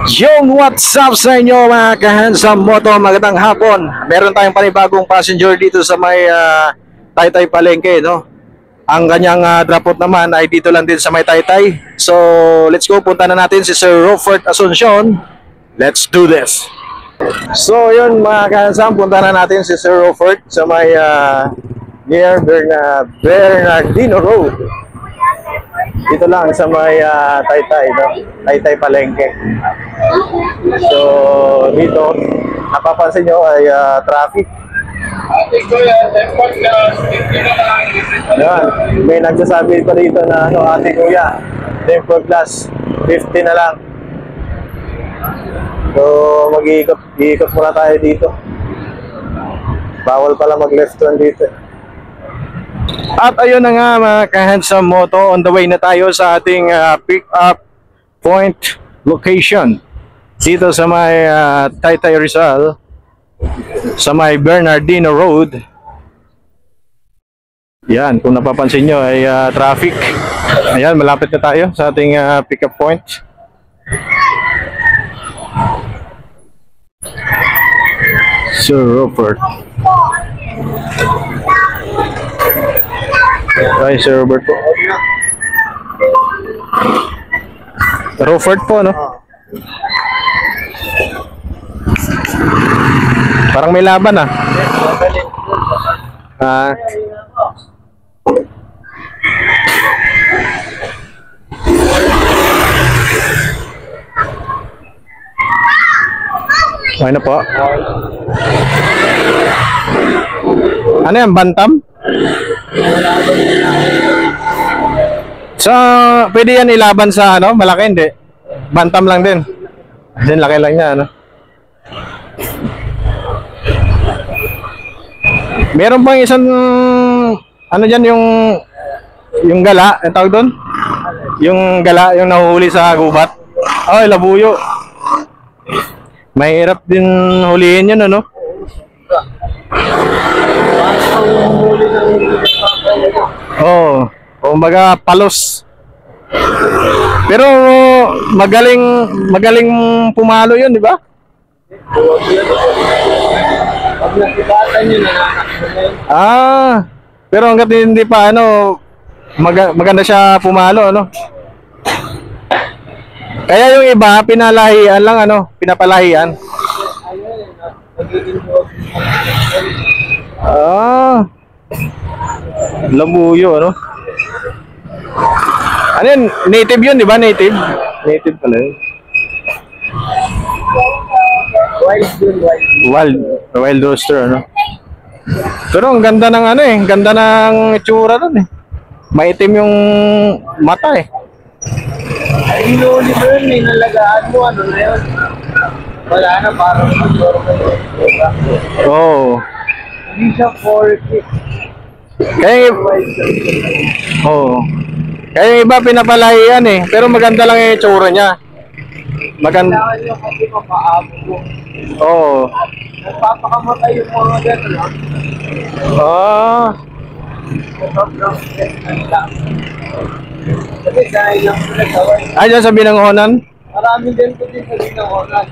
Yung what's up sa inyo mga ka-handsome moto, magandang hapon. Meron tayong panibagong passenger dito sa may Taytay Palengke, no? Ang kanyang drop out naman ay dito lang din sa may Taytay. So, let's go, punta na natin si Sir Robert Asuncion. Let's do this. So, yun mga ka-handsome, punta na natin si Sir Robert sa may near Bernardino Road. Dito lang sa may Taytay, no? Taytay Palengke. So, dito, napapansin nyo ay traffic. Ayan, may nagsasabi pa dito na ano, ate kuya, temper glass, 50 na lang. So, mag-iikot muna tayo dito. Bawal pala mag-left turn dito. At ayun na nga mga ka-handsome moto, on the way na tayo sa ating pick up point location dito sa may Taytay Rizal, sa may Bernardino Road. Yan, kung napapansin nyo ay traffic. Ayan, malapit na tayo sa ating pick up point. Sir Robert. Ay, Sir Robert po. Robert po, no? Parang may laban, ah. Okay na po. Ano yan, bantam? So, pwede yan ilaban sa ano, malaki, hindi? Bantam lang din. Din laki lang niya, ano? Meron pang isang ano diyan, yung gala, ang tawag doon? Yung gala, yung nahuhuli sa gubat. Ay, labuyo. Mahirap din hulihin yun, ano? Oh, kumbaga palos. Pero magaling pumalo 'yun, di ba? Pag nakibatan niyo na. Pero hangga't hindi pa ano maganda siya pumalo, ano? Kaya yung iba pinalahian lang, ano, pinapalahian. Labuyo, ano? Ano yun? Native yun, di ba? Native? Native pala yun. Wild rooster, ano? Pero ang ganda ng ano eh. Ganda ng itsura doon eh. Maitim yung mata eh. Ay, inuuli mo yun eh. Nalagaan mo, ano na yun? Wala na, parang mag-normal yun. Oo. Hindi siya 4 kaya kaya yung iba pinapalahian eh, pero maganda lang yung itsura niya. Maganda. Oo. Nagpapakamatay yung mga gano'n. Ay, dyan sa Binangonan? Marami din po din sa Binangonan.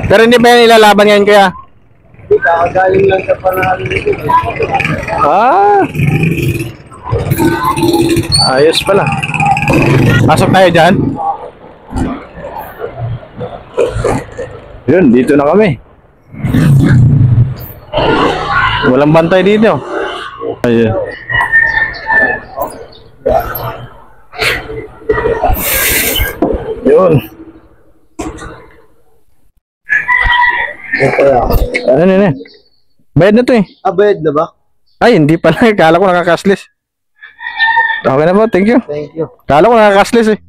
Pero hindi ba yan ilalaban yan kaya? Hindi, kakagaling lang sa panahal nito. Ayos pala. Pasok tayo dyan. Yun, dito na kami. Walang bantay dito. Ayun. Yun. Ano na? Bayad na to eh. Bayad na ba? Ay, hindi pala. Kala ko nakakaslis. Okay na po, thank you. Thank you. Kala ko nakakaslis eh.